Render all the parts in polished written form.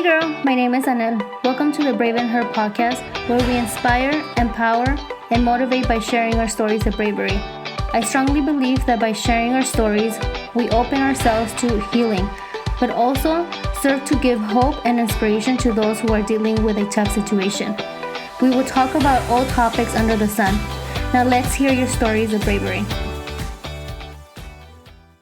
Hey girl, my name is Anel. Welcome to the Brave and Her podcast, where we inspire, empower, and motivate by sharing our stories of bravery. I strongly believe that by sharing our stories, we open ourselves to healing, but also serve to give hope and inspiration to those who are dealing with a tough situation. We will talk about all topics under the sun. Now let's hear your stories of bravery.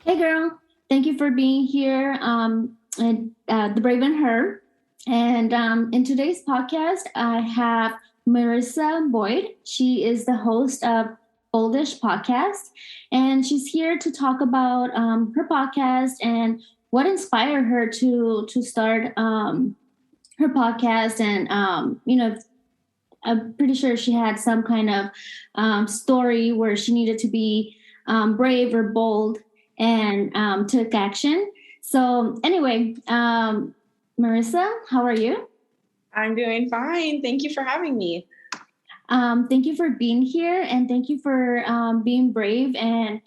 Hey girl, thank you for being here at the Brave and Her. And in today's podcast, I have Marissa Boyd. She is the host of Boldish Podcast, and she's here to talk about her podcast and what inspired her to start her podcast. And I'm pretty sure she had some kind of story where she needed to be brave or bold and took action. So anyway, Marissa, how are you? I'm doing fine. Thank you for having me. Thank you for being here, and thank you for being brave and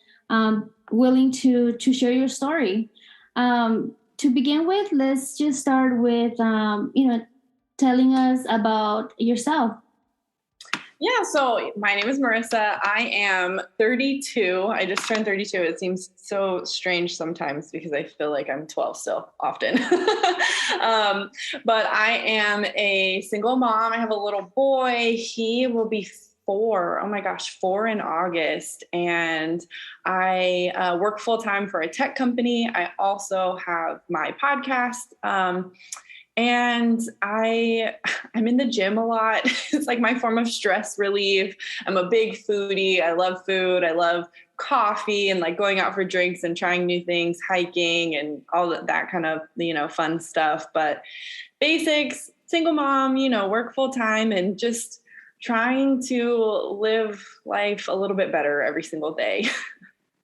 willing to share your story. To begin with, let's just start with telling us about yourself. Yeah, so my name is Marissa. I am 32. I just turned 32. It seems so strange sometimes because I feel like I'm 12 still often. But I am a single mom. I have a little boy. He will be 4. Oh my gosh, 4 in August. And I work full time for a tech company. I also have my podcast. And I'm in the gym a lot. It's like my form of stress relief. I'm a big foodie. I love food. I love coffee and like going out for drinks and trying new things, hiking and all that kind of, fun stuff. But basics, single mom, work full time and just trying to live life a little bit better every single day.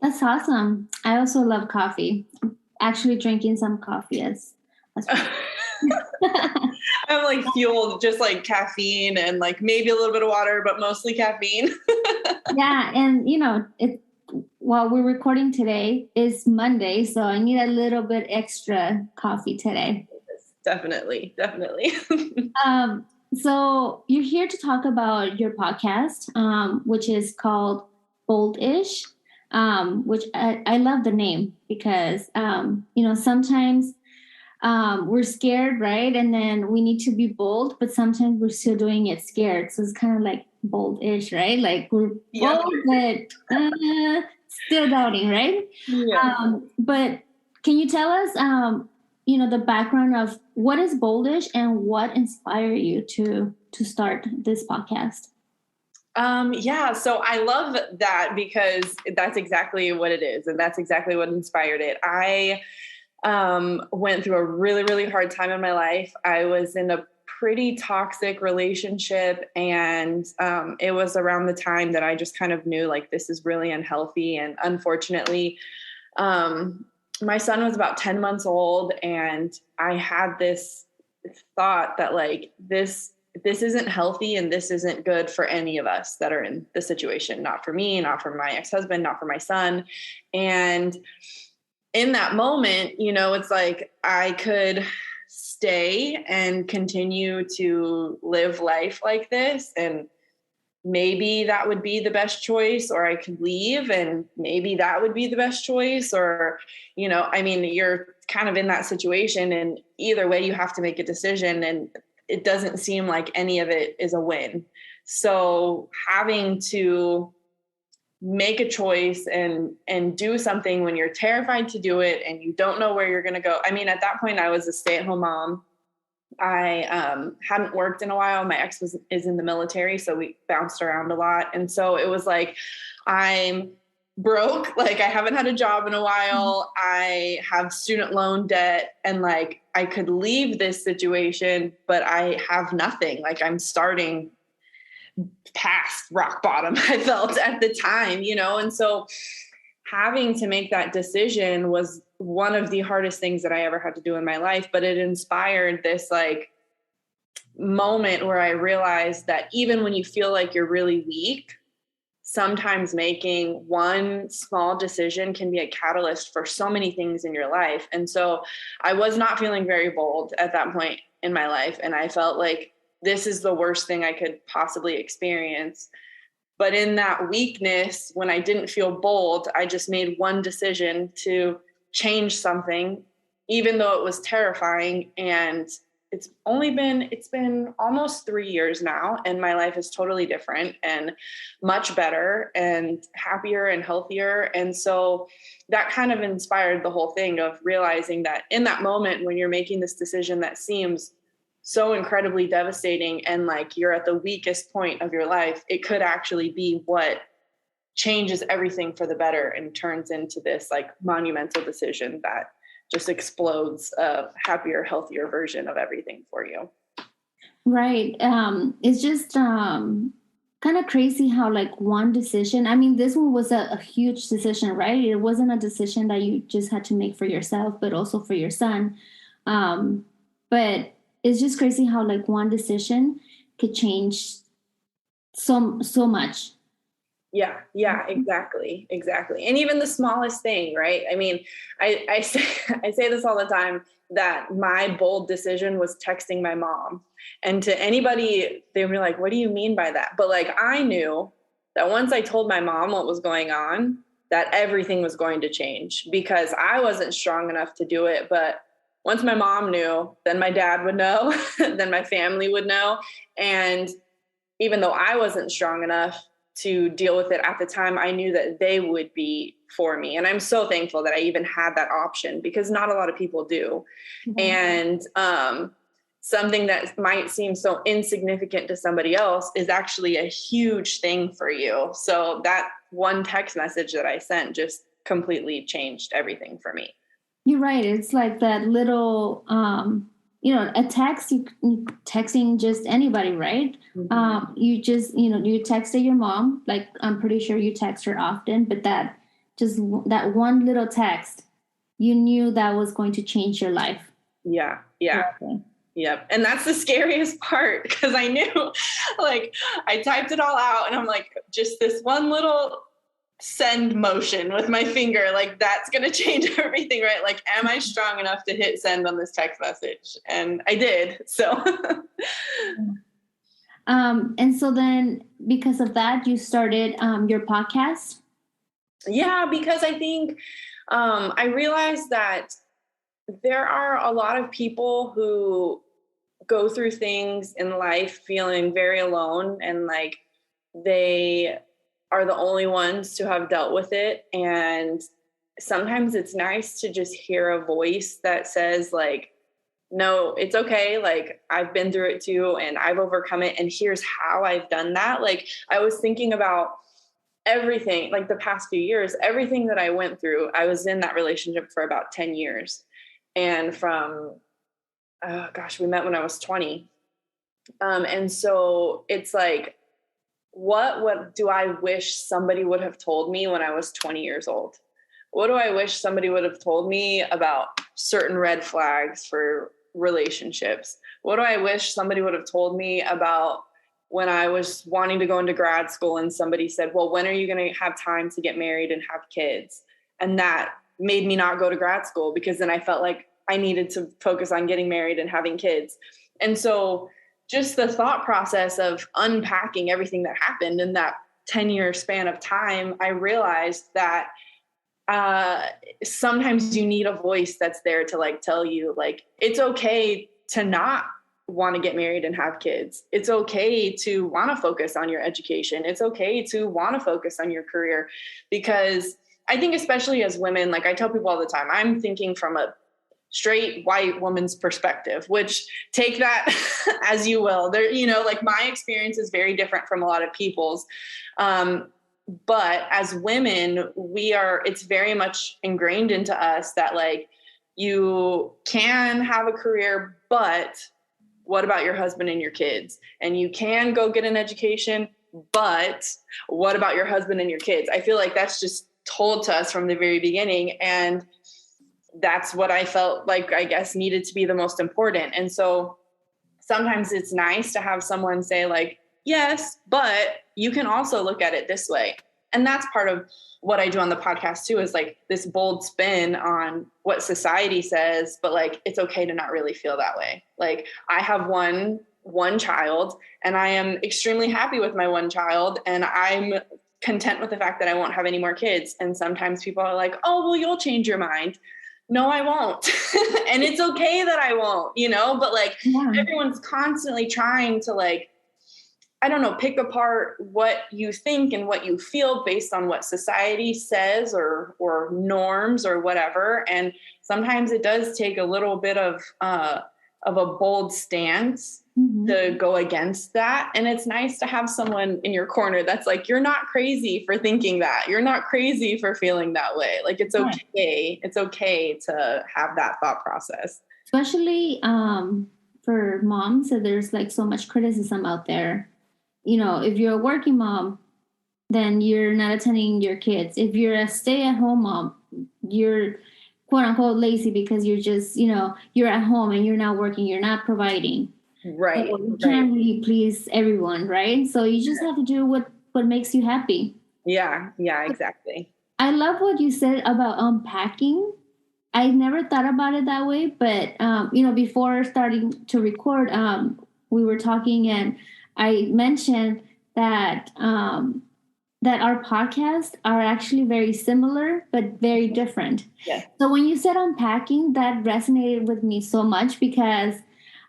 That's awesome. I also love coffee. Actually drinking some coffee as I'm like fueled just like caffeine and like maybe a little bit of water, but mostly caffeine. Yeah. And while we're recording today is Monday, so I need a little bit extra coffee today. Definitely. So you're here to talk about your podcast, which is called Boldish, which I love the name because, sometimes we're scared, right? And then we need to be bold, but sometimes we're still doing it scared. So it's kind of like bold-ish, right? Like we're bold, but still doubting, right? Yeah. But can you tell us, the background of what is Boldish and what inspired you to start this podcast? So I love that because that's exactly what it is. And that's exactly what inspired it. I went through a really, really hard time in my life. I was in a pretty toxic relationship, and it was around the time that I just kind of knew like this is really unhealthy. And unfortunately, my son was about 10 months old, and I had this thought that like this isn't healthy and this isn't good for any of us that are in the situation. Not for me, not for my ex-husband, not for my son. And in that moment, it's like I could stay and continue to live life like this. And maybe that would be the best choice, or I could leave and maybe that would be the best choice. Or, you're kind of in that situation, and either way you have to make a decision, and it doesn't seem like any of it is a win. So having to make a choice and do something when you're terrified to do it and you don't know where you're going to go. I mean, at that point I was a stay-at-home mom. I hadn't worked in a while. My ex is in the military, so we bounced around a lot. And so it was like, I'm broke. Like I haven't had a job in a while. I have student loan debt, and like I could leave this situation, but I have nothing. Like I'm starting past rock bottom, I felt at the time, and so having to make that decision was one of the hardest things that I ever had to do in my life. But it inspired this like moment where I realized that even when you feel like you're really weak, sometimes making one small decision can be a catalyst for so many things in your life. And so I was not feeling very bold at that point. in my life. And I felt like this is the worst thing I could possibly experience. But in that weakness, when I didn't feel bold, I just made one decision to change something, even though it was terrifying. And it's been almost 3 years now, and my life is totally different and much better and happier and healthier. And so that kind of inspired the whole thing of realizing that in that moment, when you're making this decision that seems so incredibly devastating and like you're at the weakest point of your life, it could actually be what changes everything for the better and turns into this like monumental decision that just explodes a happier, healthier version of everything for you. Right. It's just kind of crazy how like one decision, I mean, this one was a huge decision, right? It wasn't a decision that you just had to make for yourself, but also for your son. But it's just crazy how like one decision could change so much. Yeah, exactly. And even the smallest thing, right? I mean, I say this all the time, that my bold decision was texting my mom. And to anybody, they were like, what do you mean by that? But like, I knew that once I told my mom what was going on, that everything was going to change, because I wasn't strong enough to do it. But once my mom knew, then my dad would know, then my family would know. And even though I wasn't strong enough to deal with it at the time, I knew that they would be for me. And I'm so thankful that I even had that option, because not a lot of people do. Mm-hmm. And something that might seem so insignificant to somebody else is actually a huge thing for you. So that one text message that I sent just completely changed everything for me. You're right. It's like that little, a text, you texting just anybody, right? Mm-hmm. You just, you texted your mom, like, I'm pretty sure you text her often, but that one little text, you knew that was going to change your life. Yeah. Okay. Yep. And that's the scariest part, because I knew, like, I typed it all out and I'm like, just this one little send motion with my finger, like that's going to change everything, right? Like, am I strong enough to hit send on this text message? And I did. So, and so then because of that, you started your podcast. Yeah, because I think I realized that there are a lot of people who go through things in life feeling very alone, and like they are the only ones to have dealt with it. And sometimes it's nice to just hear a voice that says like, no, it's okay. Like, I've been through it too, and I've overcome it. And here's how I've done that. Like, I was thinking about everything, like the past few years, everything that I went through. I was in that relationship for about 10 years. And from, we met when I was 20. And so it's like, what do I wish somebody would have told me when I was 20 years old? What do I wish somebody would have told me about certain red flags for relationships? What do I wish somebody would have told me about when I was wanting to go into grad school and somebody said, well, when are you going to have time to get married and have kids? And that made me not go to grad school, because then I felt like I needed to focus on getting married and having kids. And so just the thought process of unpacking everything that happened in that 10-year span of time, I realized that sometimes you need a voice that's there to like tell you, like, it's okay to not want to get married and have kids. It's okay to want to focus on your education. It's okay to want to focus on your career, because I think especially as women, like I tell people all the time, I'm thinking from a straight white woman's perspective, which take that as you will. There, like my experience is very different from a lot of people's. But as women, it's very much ingrained into us that like, you can have a career, but what about your husband and your kids? And you can go get an education, but what about your husband and your kids? I feel like that's just told to us from the very beginning. And that's what I felt like, I guess, needed to be the most important. And so sometimes it's nice to have someone say like, yes, but you can also look at it this way. and that's part of what I do on the podcast too, is like this bold spin on what society says, but like, it's okay to not really feel that way. Like I have one child and I am extremely happy with my one child, and I'm content with the fact that I won't have any more kids. And sometimes people are like, oh, well, you'll change your mind. No, I won't. And it's okay that I won't, but like everyone's constantly trying to like, I don't know, pick apart what you think and what you feel based on what society says or norms or whatever. And sometimes it does take a little bit of a bold stance to go against that. And it's nice to have someone in your corner that's like, you're not crazy for thinking that. You're not crazy for feeling that way. Like, it's okay. It's okay to have that thought process. Especially for moms, so there's like so much criticism out there. If you're a working mom, then you're not attending your kids. If you're a stay-at-home mom, you're quote unquote lazy because you're just, you're at home and you're not working, you're not providing. Right. So you can't really please everyone, right? So you just have to do what makes you happy. Yeah, exactly. I love what you said about unpacking. I never thought about it that way, but before starting to record, we were talking and I mentioned that that our podcasts are actually very similar but very different. Yeah. So when you said unpacking, that resonated with me so much because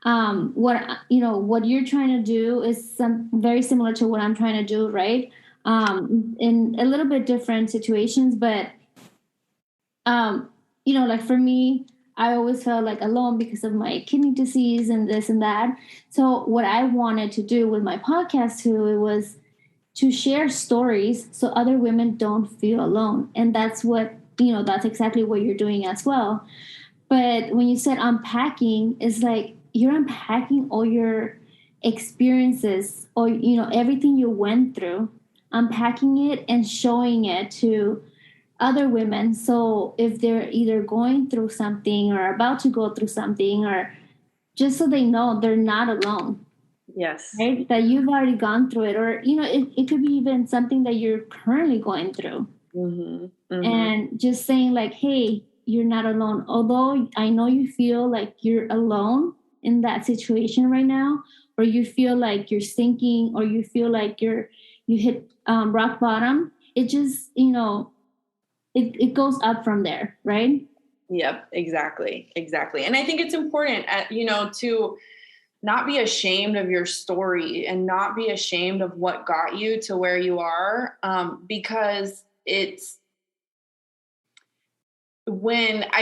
what you're trying to do is very similar to what I'm trying to do, right? In a little bit different situations, but like for me, I always felt like alone because of my kidney disease and this and that. So what I wanted to do with my podcast too, it was to share stories so other women don't feel alone. And that's what, that's exactly what you're doing as well. But when you said unpacking, it's like you're unpacking all your experiences or, everything you went through, unpacking it and showing it to other women. So if they're either going through something or about to go through something, or just so they know they're not alone. Yes. Right? That you've already gone through it, or, it could be even something that you're currently going through. And just saying like, hey, you're not alone. Although I know you feel like you're alone in that situation right now, or you feel like you're sinking, or you feel like you hit rock bottom. It just, it goes up from there, right? Yep, exactly. And I think it's important, to not be ashamed of your story and not be ashamed of what got you to where you are, because I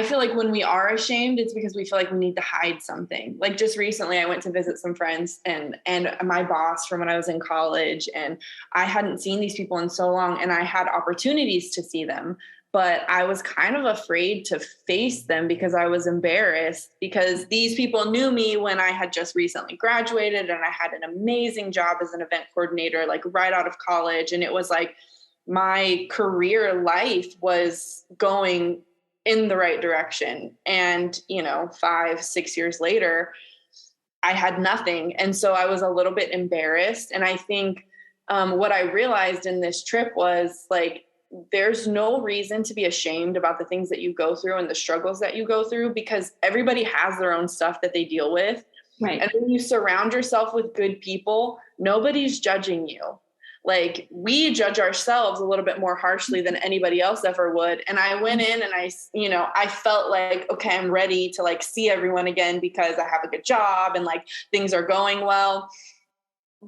feel like when we are ashamed, it's because we feel like we need to hide something. Like just recently, I went to visit some friends and my boss from when I was in college, and I hadn't seen these people in so long, and I had opportunities to see them, but I was kind of afraid to face them because I was embarrassed, because these people knew me when I had just recently graduated and I had an amazing job as an event coordinator, like right out of college. And it was like my career life was going in the right direction. And, 5-6 years later, I had nothing. And so I was a little bit embarrassed. And I think what I realized in this trip was like, there's no reason to be ashamed about the things that you go through and the struggles that you go through, because everybody has their own stuff that they deal with. Right. And when you surround yourself with good people, nobody's judging you. Like we judge ourselves a little bit more harshly than anybody else ever would. And I went in and I felt like, okay, I'm ready to like see everyone again because I have a good job and like things are going well.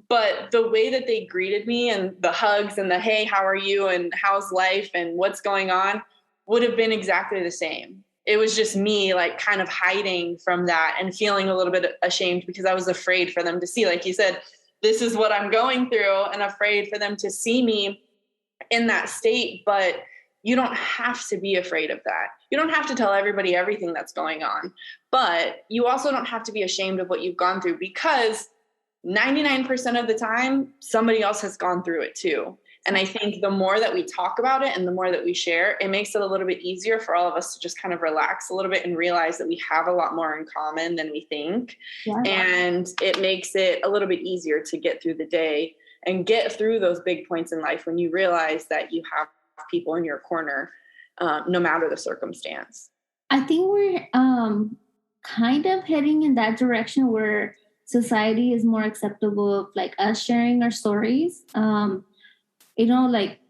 But the way that they greeted me and the hugs and the, hey, how are you? And how's life and what's going on would have been exactly the same. It was just me like kind of hiding from that and feeling a little bit ashamed because I was afraid for them to see, like you said, this is what I'm going through, and afraid for them to see me in that state. But you don't have to be afraid of that. You don't have to tell everybody everything that's going on, but you also don't have to be ashamed of what you've gone through, because 99% of the time, somebody else has gone through it too. And I think the more that we talk about it and the more that we share, it makes it a little bit easier for all of us to just kind of relax a little bit and realize that we have a lot more in common than we think. Yeah. And it makes it a little bit easier to get through the day. and get through those big points in life when you realize that you have people in your corner, no matter the circumstance. I think we're kind of heading in that direction where society is more acceptable of like us sharing our stories. Like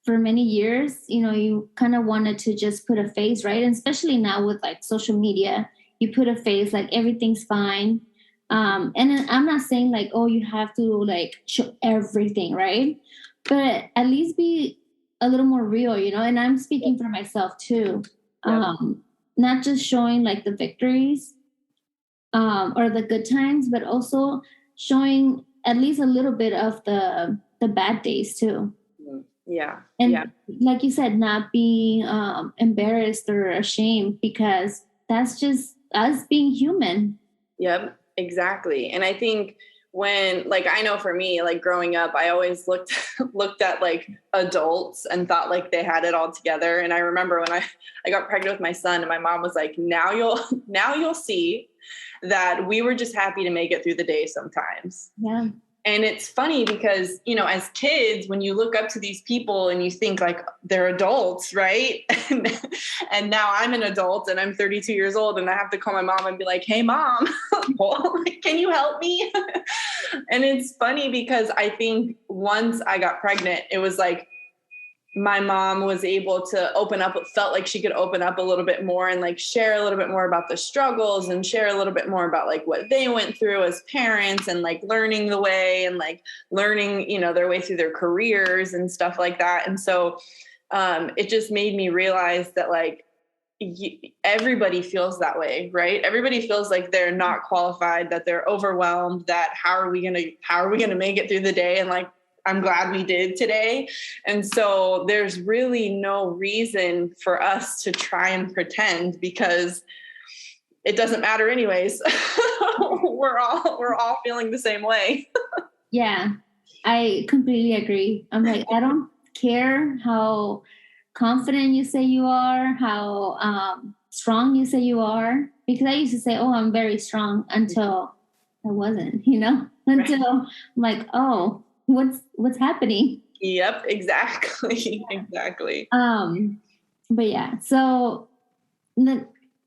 for many years, you kind of wanted to just put a face, right? And especially now with like social media, you put a face like everything's fine. And I'm not saying like, oh, you have to like show everything, right? But at least be a little more real, and I'm speaking for myself too. Not just showing like the victories or the good times, but also showing at least a little bit of the bad days too. Yeah. And like you said, not being embarrassed or ashamed, because that's just us being human. Yep, exactly. And I think when, like, I know for me, like growing up, I always looked at like adults and thought like they had it all together. And I remember when I got pregnant with my son, and my mom was like, now you'll see that we were just happy to make it through the day sometimes. Yeah. And it's funny because, as kids, when you look up to these people and you think like they're adults, right? And now I'm an adult and I'm 32 years old and I have to call my mom and be like, hey, mom, can you help me? And it's funny because I think once I got pregnant, it was like my mom was able to open up, felt like she could open up a little bit more and like share a little bit more about the struggles and share a little bit more about like what they went through as parents and like learning the way and like learning, their way through their careers and stuff like that. And so it just made me realize that like everybody feels that way, right? Everybody feels like they're not qualified, that they're overwhelmed, that how are we going to make it through the day? And like, I'm glad we did today. And so there's really no reason for us to try and pretend, because it doesn't matter anyways. We're all feeling the same way. Yeah, I completely agree. I'm like, I don't care how confident you say you are, how strong you say you are, because I used to say, oh, I'm very strong, until I wasn't, until I'm like, oh, what's happening? Yep, exactly. Exactly. But yeah, so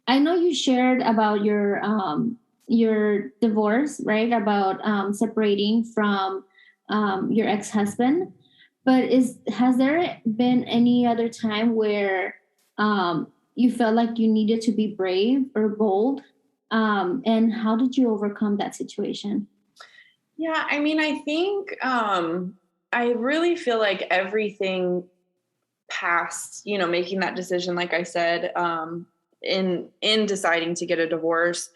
I know you shared about your divorce, right? About separating from your ex-husband. But has there been any other time where you felt like you needed to be brave or bold? And how did you overcome that situation? Yeah, I mean, I think I really feel like everything past, making that decision, like I said, in deciding to get a divorce,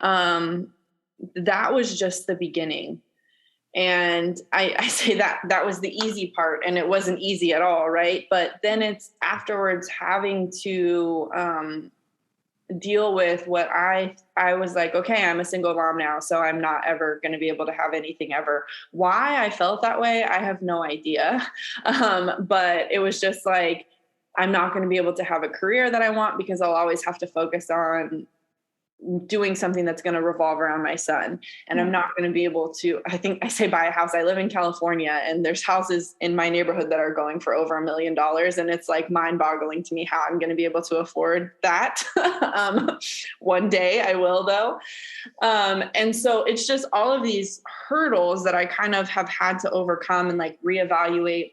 that was just the beginning. And I say that was the easy part, and it wasn't easy at all, right? But then it's afterwards having to deal with what I was like, okay, I'm a single mom now, so I'm not ever going to be able to have anything ever. Why I felt that way, I have no idea. But it was just like, I'm not going to be able to have a career that I want, because I'll always have to focus on doing something that's going to revolve around my son. And I'm not going to be able to, I think I say buy a house. I live in California, and there's houses in my neighborhood that are going for over $1 million. And it's like mind boggling to me how I'm going to be able to afford that. One day I will though. And so it's just all of these hurdles that I kind of have had to overcome and like reevaluate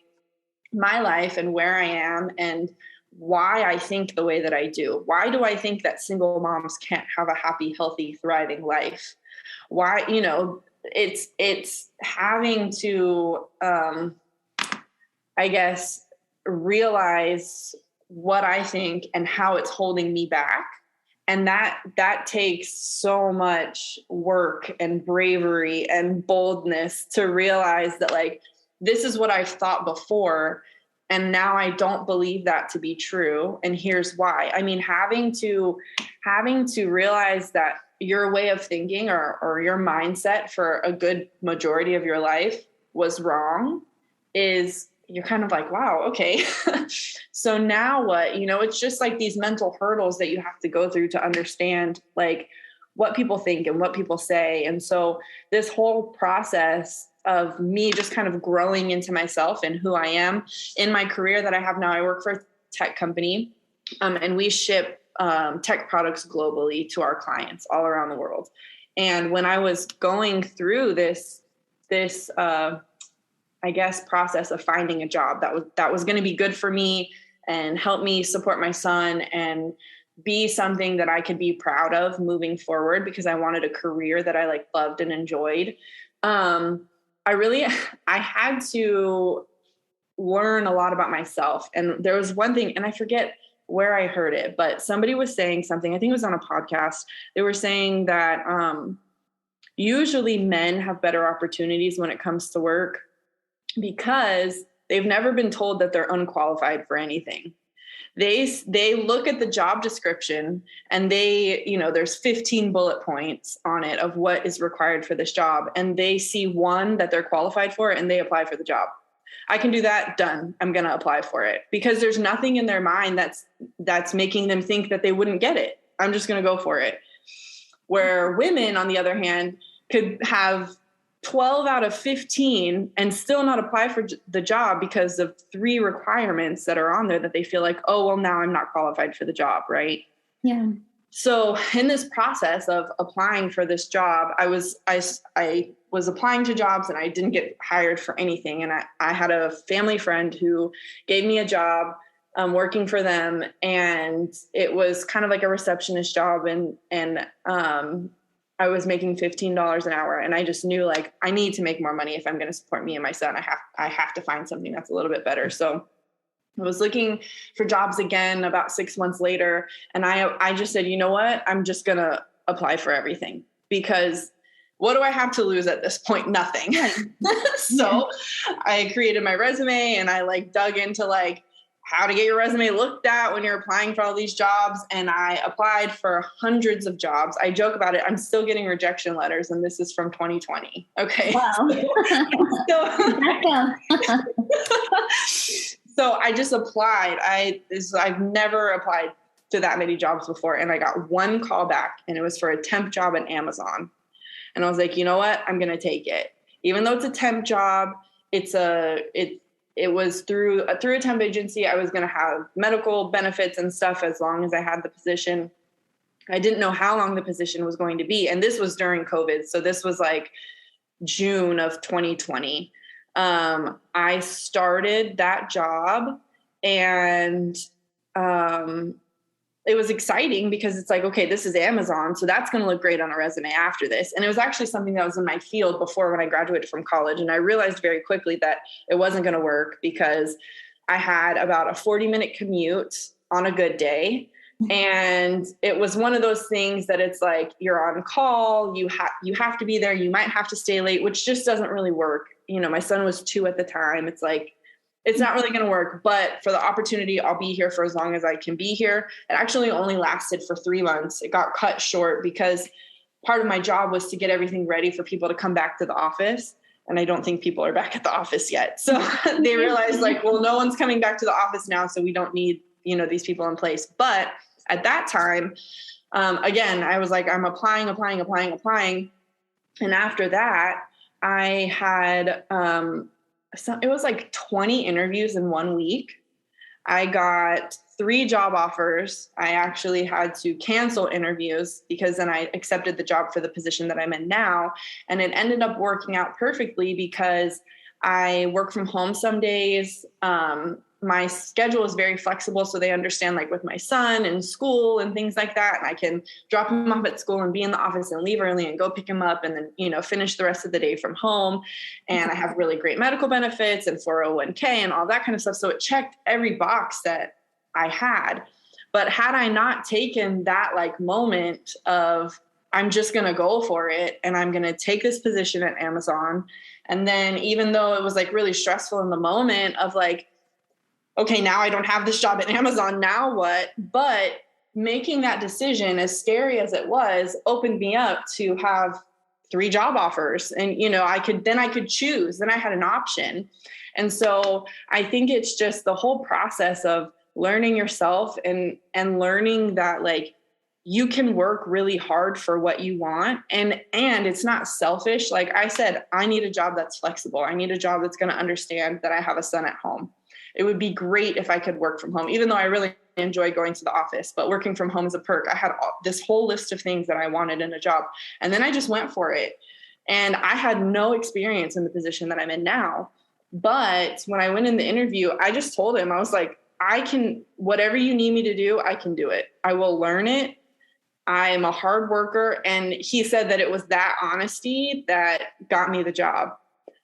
my life and where I am and why I think the way that I do. Why do I think that single moms can't have a happy, healthy, thriving life? Why, it's having to, I guess, realize what I think and how it's holding me back. And that takes so much work and bravery and boldness to realize that like, this is what I've thought before, and now I don't believe that to be true. And here's why. I mean, having to realize that your way of thinking or your mindset for a good majority of your life was wrong is, you're kind of like, wow, okay. So now what? It's just like these mental hurdles that you have to go through to understand like what people think and what people say. And so this whole process of me just kind of growing into myself and who I am in my career that I have now. I work for a tech company, and we ship tech products globally to our clients all around the world. And when I was going through this I guess process of finding a job that was going to be good for me and help me support my son and be something that I could be proud of moving forward, because I wanted a career that I loved and enjoyed. I had to learn a lot about myself. And there was one thing, and I forget where I heard it, but somebody was saying something, I think it was on a podcast. They were saying that usually men have better opportunities when it comes to work because they've never been told that they're unqualified for anything. They look at the job description and there's 15 bullet points on it of what is required for this job. And they see one that they're qualified for and they apply for the job. I can do that. Done. I'm going to apply for it, because there's nothing in their mind that's making them think that they wouldn't get it. I'm just going to go for it. Where women, on the other hand, could have 12 out of 15 and still not apply for the job because of 3 requirements that are on there that they feel like, oh, well, now I'm not qualified for the job. Right. Yeah. So in this process of applying for this job, I was applying to jobs and I didn't get hired for anything. And I had a family friend who gave me a job working for them. And it was kind of like a receptionist job. And I was making $15 an hour. And I just knew I need to make more money if I'm going to support me and my son. I have to find something that's a little bit better. So I was looking for jobs again about 6 months later. And I just said, you know what, I'm just going to apply for everything, because what do I have to lose at this point? Nothing. So I created my resume and I dug into how to get your resume looked at when you're applying for all these jobs. And I applied for hundreds of jobs. I joke about it. I'm still getting rejection letters, and this is from 2020. Okay. Wow. So I just applied. I've never applied to that many jobs before. And I got one call back, and it was for a temp job at Amazon. And I was like, you know what? I'm going to take it. Even though it's a temp job, it was through a temp agency. I was going to have medical benefits and stuff as long as I had the position. I didn't know how long the position was going to be. And this was during COVID. So this was June of 2020. I started that job, and it was exciting because it's okay, this is Amazon. So that's going to look great on a resume after this. And it was actually something that was in my field before when I graduated from college. And I realized very quickly that it wasn't going to work because I had about a 40-minute commute on a good day. And it was one of those things that it's you're on call, you have to be there. You might have to stay late, which just doesn't really work. My son was 2 at the time. It's not really going to work, but for the opportunity, I'll be here for as long as I can be here. It actually only lasted for 3 months. It got cut short because part of my job was to get everything ready for people to come back to the office. And I don't think people are back at the office yet. So they realized well, no one's coming back to the office now. So we don't need, these people in place. But at that time, again, I was I'm applying. And after that, I had, it was 20 interviews in 1 week. I got 3 job offers. I actually had to cancel interviews because then I accepted the job for the position that I'm in now. And it ended up working out perfectly because I work from home some days. My schedule is very flexible. So they understand with my son and school and things like that. And I can drop him off at school and be in the office and leave early and go pick him up and then, finish the rest of the day from home. And I have really great medical benefits and 401k and all that kind of stuff. So it checked every box that I had. But had I not taken that moment of I'm just going to go for it and I'm going to take this position at Amazon. And then even though it was really stressful in the moment of okay, now I don't have this job at Amazon, now what? But making that decision, as scary as it was, opened me up to have 3 job offers. And, I could choose, then I had an option. And so I think it's just the whole process of learning yourself and learning that you can work really hard for what you want. And it's not selfish. Like I said, I need a job that's flexible. I need a job that's going to understand that I have a son at home. It would be great if I could work from home, even though I really enjoy going to the office, but working from home is a perk. I had this whole list of things that I wanted in a job. And then I just went for it. And I had no experience in the position that I'm in now. But when I went in the interview, I just told him, I was like, whatever you need me to do, I can do it. I will learn it. I'm a hard worker. And he said that it was that honesty that got me the job.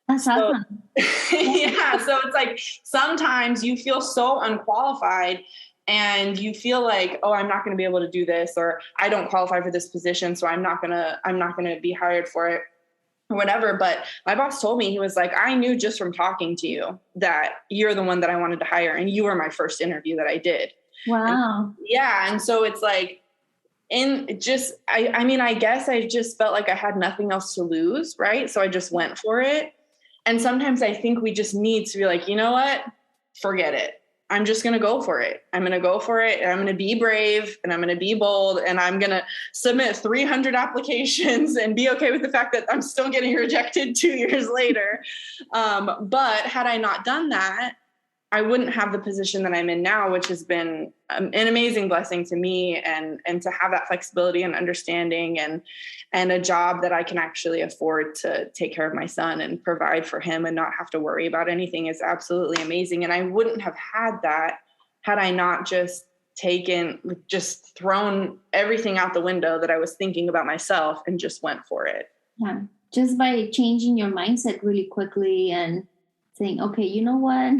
That's awesome. Yeah. So it's like, sometimes you feel so unqualified and you feel like, oh, I'm not going to be able to do this, or I don't qualify for this position, so I'm not going to be hired for it or whatever. But my boss told me, he was like, I knew just from talking to you that you're the one that I wanted to hire. And you were my first interview that I did. Wow. And so it's like, I guess I just felt like I had nothing else to lose. Right. So I just went for it. And sometimes I think we just need to be like, you know what? Forget it. I'm just going to go for it. I'm going to go for it. And I'm going to be brave and I'm going to be bold and I'm going to submit 300 applications and be okay with the fact that I'm still getting rejected 2 years later. But had I not done that, I wouldn't have the position that I'm in now, which has been an amazing blessing to me, and to have that flexibility and understanding and a job that I can actually afford to take care of my son and provide for him and not have to worry about anything is absolutely amazing. And I wouldn't have had that had I not just thrown everything out the window that I was thinking about myself and just went for it. Yeah. Just by changing your mindset really quickly and saying, okay, you know what?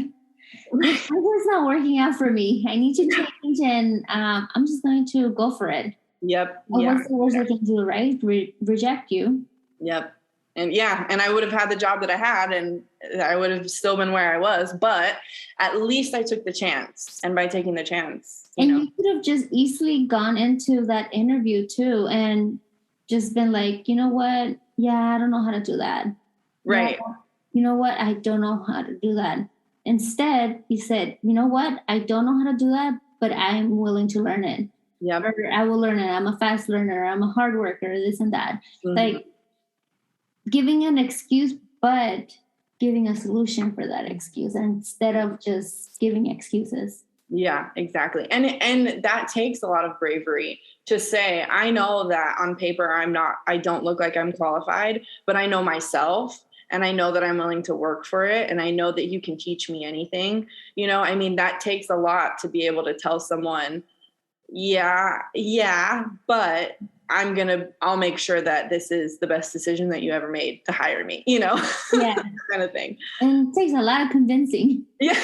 This is not working out for me. I need to change, and I'm just going to go for it. Yep. What's the worst they can do, right? Reject you. Yep. And I would have had the job that I had, and I would have still been where I was, but at least I took the chance. And by taking the chance, you could have just easily gone into that interview too and just been like, you know what? Yeah, I don't know how to do that. Right. You know what? I don't know how to do that. Instead, he said, you know what? I don't know how to do that, but I'm willing to learn it. Yeah. Or I will learn it. I'm a fast learner. I'm a hard worker, this and that. Mm-hmm. Like giving an excuse, but giving a solution for that excuse instead of just giving excuses. Yeah, exactly. And that takes a lot of bravery to say, I know that on paper, I don't look like I'm qualified, but I know myself. And I know that I'm willing to work for it. And I know that you can teach me anything. That takes a lot to be able to tell someone, but I'll make sure that this is the best decision that you ever made to hire me, Yeah. Kind of thing. And it takes a lot of convincing. Yeah,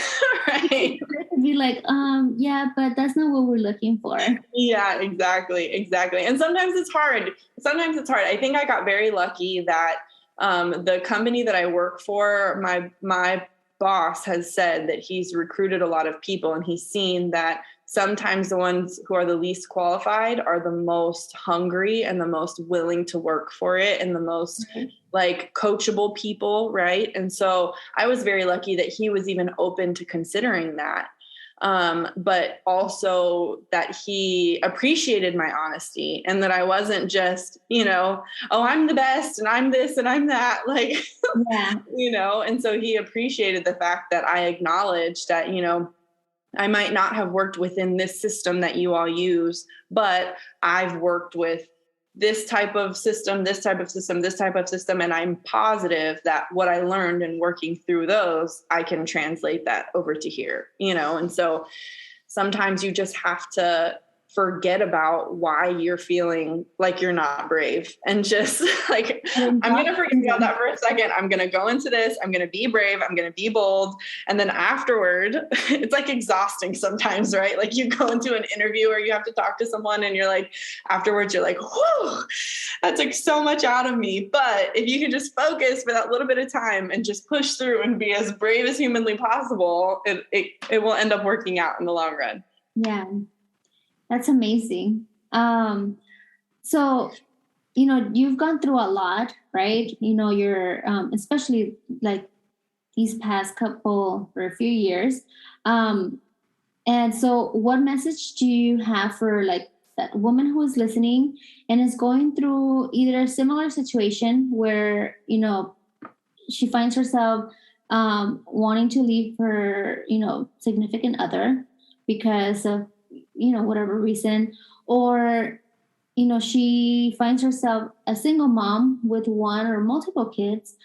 right. Be like, but that's not what we're looking for. Yeah, exactly. And sometimes it's hard. I think I got very lucky that the company that I work for, my boss has said that he's recruited a lot of people, and he's seen that sometimes the ones who are the least qualified are the most hungry and the most willing to work for it and the most like coachable people. Right. And so I was very lucky that he was even open to considering that. But also that he appreciated my honesty and that I wasn't just, oh, I'm the best and I'm this and I'm that, like, and so he appreciated the fact that I acknowledged that, I might not have worked within this system that you all use, but I've worked with this type of system, and I'm positive that what I learned in working through those, I can translate that over to here, and so sometimes you just have to forget about why you're feeling like you're not brave and just like, I'm going to forget about that for a second. I'm going to go into this. I'm going to be brave. I'm going to be bold. And then afterward, it's like exhausting sometimes, right? Like you go into an interview or you have to talk to someone and you're like, afterwards, you're like, whoa, that took so much out of me. But if you can just focus for that little bit of time and just push through and be as brave as humanly possible, it will end up working out in the long run. Yeah. That's amazing. So, you've gone through a lot, right? You're, especially like these past couple or a few years. And so what message do you have for like that woman who is listening and is going through either a similar situation where, she finds herself wanting to leave her, significant other because of, whatever reason, or, she finds herself a single mom with one or multiple kids,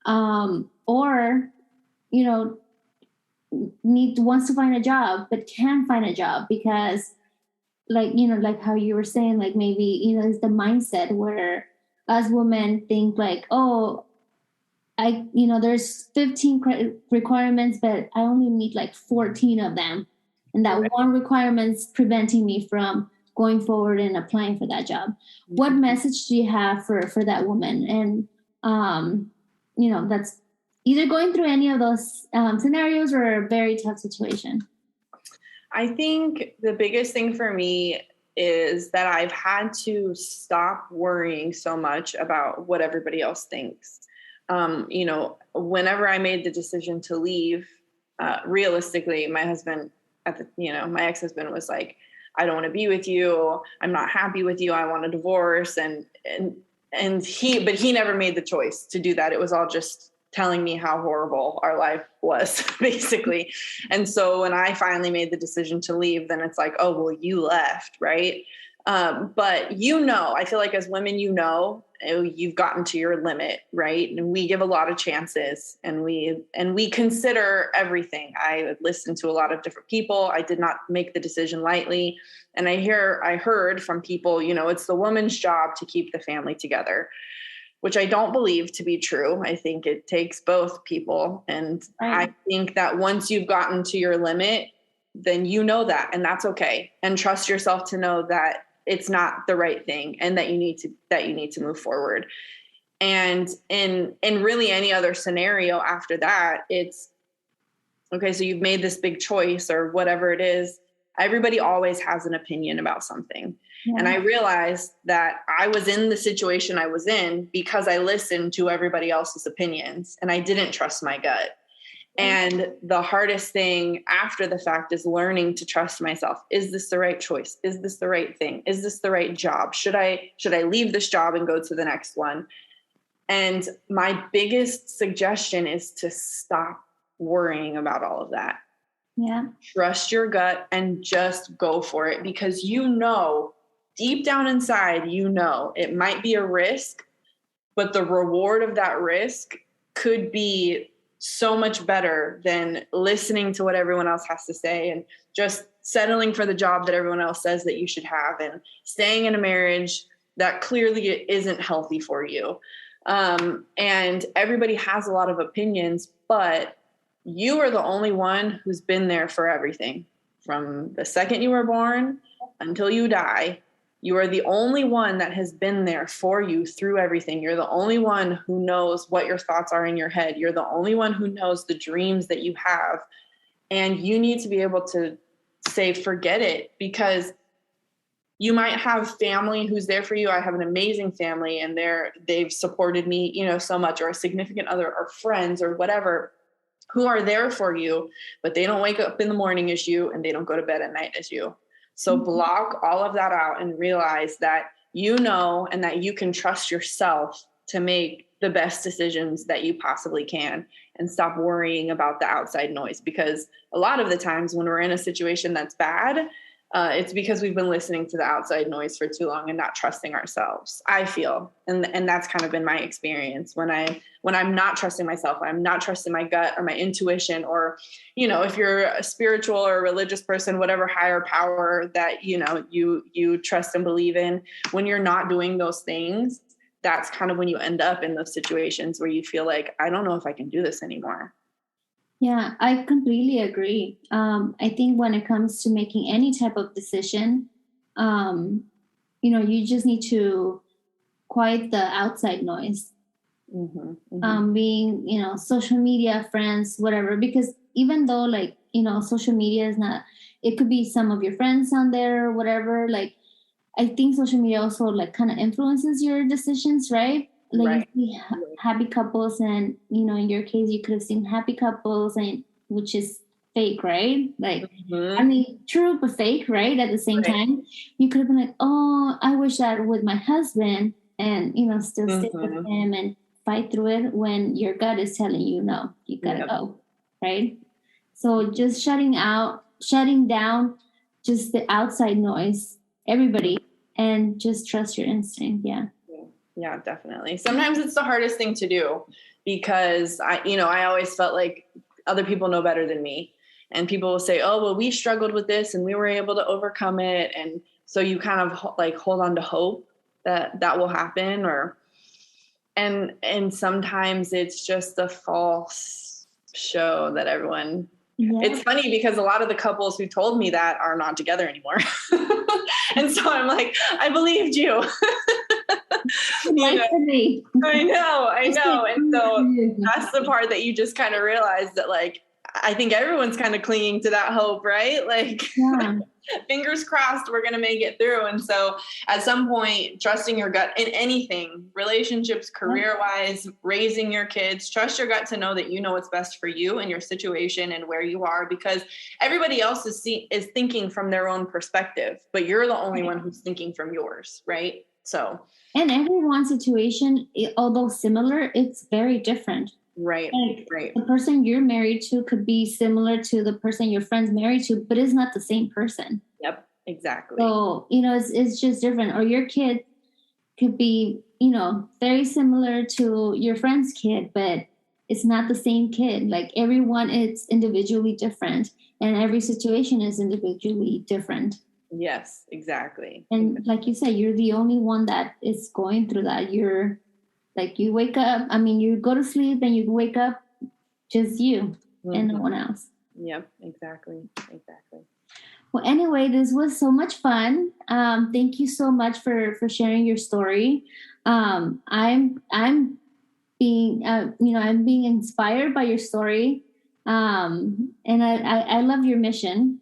or, wants to find a job but can't find a job because, like how you were saying, like maybe, it's the mindset where us women think like, oh, there's 15 requirements, but I only meet like 14 of them. And that one requirement's preventing me from going forward and applying for that job. What message do you have for that woman? And, that's either going through any of those scenarios or a very tough situation. I think the biggest thing for me is that I've had to stop worrying so much about what everybody else thinks. Whenever I made the decision to leave, realistically, my husband my ex-husband was like, I don't want to be with you. I'm not happy with you. I want a divorce. But he never made the choice to do that. It was all just telling me how horrible our life was, basically. And so when I finally made the decision to leave, then it's like, oh, well, you left, right? But I feel like as women, you've gotten to your limit, right? And we give a lot of chances and we consider everything. I listened to a lot of different people. I did not make the decision lightly. And I heard from people, it's the woman's job to keep the family together, which I don't believe to be true. I think it takes both people. And I think that once you've gotten to your limit, then that, and that's okay. And trust yourself to know that it's not the right thing and that you need to move forward. And in really any other scenario after that, it's okay. So you've made this big choice or whatever it is. Everybody always has an opinion about something. Yeah. And I realized that I was in the situation I was in because I listened to everybody else's opinions and I didn't trust my gut. And the hardest thing after the fact is learning to trust myself. Is this the right choice? Is this the right thing? Is this the right job? Should I leave this job and go to the next one? And my biggest suggestion is to stop worrying about all of that. Yeah. Trust your gut and just go for it because deep down inside, it might be a risk, but the reward of that risk could be so much better than listening to what everyone else has to say and just settling for the job that everyone else says that you should have and staying in a marriage that clearly isn't healthy for you. And everybody has a lot of opinions, but you are the only one who's been there for everything from the second you were born until you die. You are the only one that has been there for you through everything. You're the only one who knows what your thoughts are in your head. You're the only one who knows the dreams that you have. And you need to be able to say, forget it, because you might have family who's there for you. I have an amazing family and they've supported me, so much, or a significant other or friends or whatever who are there for you, but they don't wake up in the morning as you and they don't go to bed at night as you. So block all of that out and realize that and that you can trust yourself to make the best decisions that you possibly can and stop worrying about the outside noise. Because a lot of the times when we're in a situation that's bad, it's because we've been listening to the outside noise for too long and not trusting ourselves, I feel. And that's kind of been my experience when I'm not trusting myself, when I'm not trusting my gut or my intuition, or, if you're a spiritual or a religious person, whatever higher power that, you trust and believe in, when you're not doing those things, that's kind of when you end up in those situations where you feel like, I don't know if I can do this anymore. Yeah, I completely agree. I think when it comes to making any type of decision, you just need to quiet the outside noise. Mm-hmm, mm-hmm. Being, social media, friends, whatever, because even though social media is not, it could be some of your friends on there or whatever. Like, I think social media also kind of influences your decisions, right? Right. You see happy couples, and in your case you could have seen happy couples, and which is fake, right? Like, I mean, true but fake, right? At the same time, you could have been like, oh, I wish that with my husband, and still stick with him and fight through it when your gut is telling you no, you gotta go, right? So just shutting down just the outside noise, everybody, and just trust your instinct. Yeah, definitely. Sometimes it's the hardest thing to do because I always felt like other people know better than me, and people will say, oh, well, we struggled with this and we were able to overcome it. And so you kind of like hold on to hope that will happen, and sometimes it's just a false show that everyone. It's funny because a lot of the couples who told me that are not together anymore. And so I'm like, I believed you. I know. And so that's the part that you just kind of realize that, like, I think everyone's kind of clinging to that hope, right? Like, fingers crossed, we're going to make it through. And so at some point, trusting your gut in anything, relationships, career-wise, raising your kids, trust your gut to know that you know what's best for you and your situation and where you are, because everybody else is thinking from their own perspective, but you're the only one who's thinking from yours, right? So. And everyone's situation, although similar, it's very different. Right. The person you're married to could be similar to the person your friend's married to, but it's not the same person. Yep, exactly. So, it's just different. Or your kid could be, very similar to your friend's kid, but it's not the same kid. Like, everyone is individually different, and every situation is individually different. Yes, exactly. And like you said, you're the only one that is going through that. You're like, you wake up, you go to sleep and you wake up, just you and no one else. Yep, exactly. Well, anyway, this was so much fun. Thank you so much for sharing your story. I'm being, I'm being inspired by your story. And I love your mission.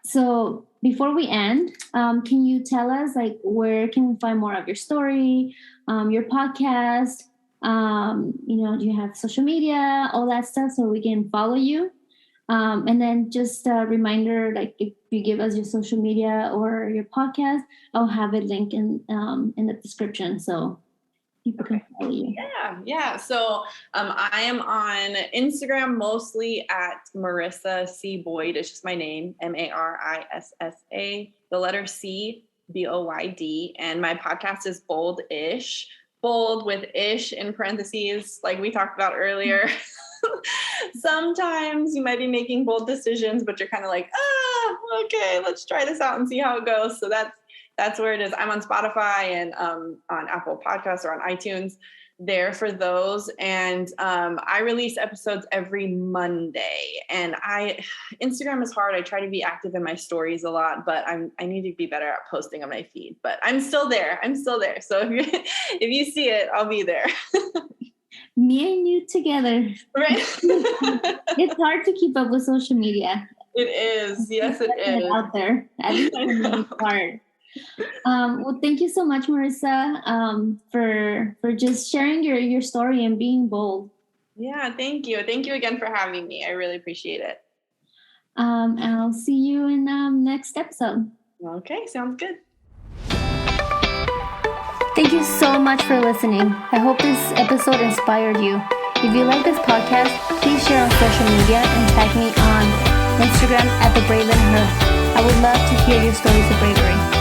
So before we end, can you tell us, like, where can we find more of your story, your podcast? Do you have social media, all that stuff, so we can follow you? And then just a reminder, like, if you give us your social media or your podcast, I'll have it linked in the description, so people can follow you. Yeah. So I am on Instagram mostly at Marissa C. Boyd. It's just my name, Marissa, the letter C, Boyd. And my podcast is Bold-ish. Bold with ish in parentheses, like we talked about earlier. Sometimes you might be making bold decisions, but you're kind of like, okay, let's try this out and see how it goes. So that's where it is. I'm on Spotify and on Apple Podcasts or on iTunes there for those. And I release episodes every Monday. And Instagram is hard. I try to be active in my stories a lot, but I need to be better at posting on my feed. But I'm still there. So if you see it, I'll be there. Me and you together. Right. It's hard to keep up with social media. It is. Yes, it is. Out there. It's hard. Well, thank you so much, Marissa, for just sharing your story and being bold. Yeah, thank you. Thank you again for having me. I really appreciate it. I'll see you in next episode. Okay, sounds good. Thank you so much for listening. I hope this episode inspired you. If you like this podcast, please share on social media and tag me on Instagram @TheBravenHer. I would love to hear your stories of bravery.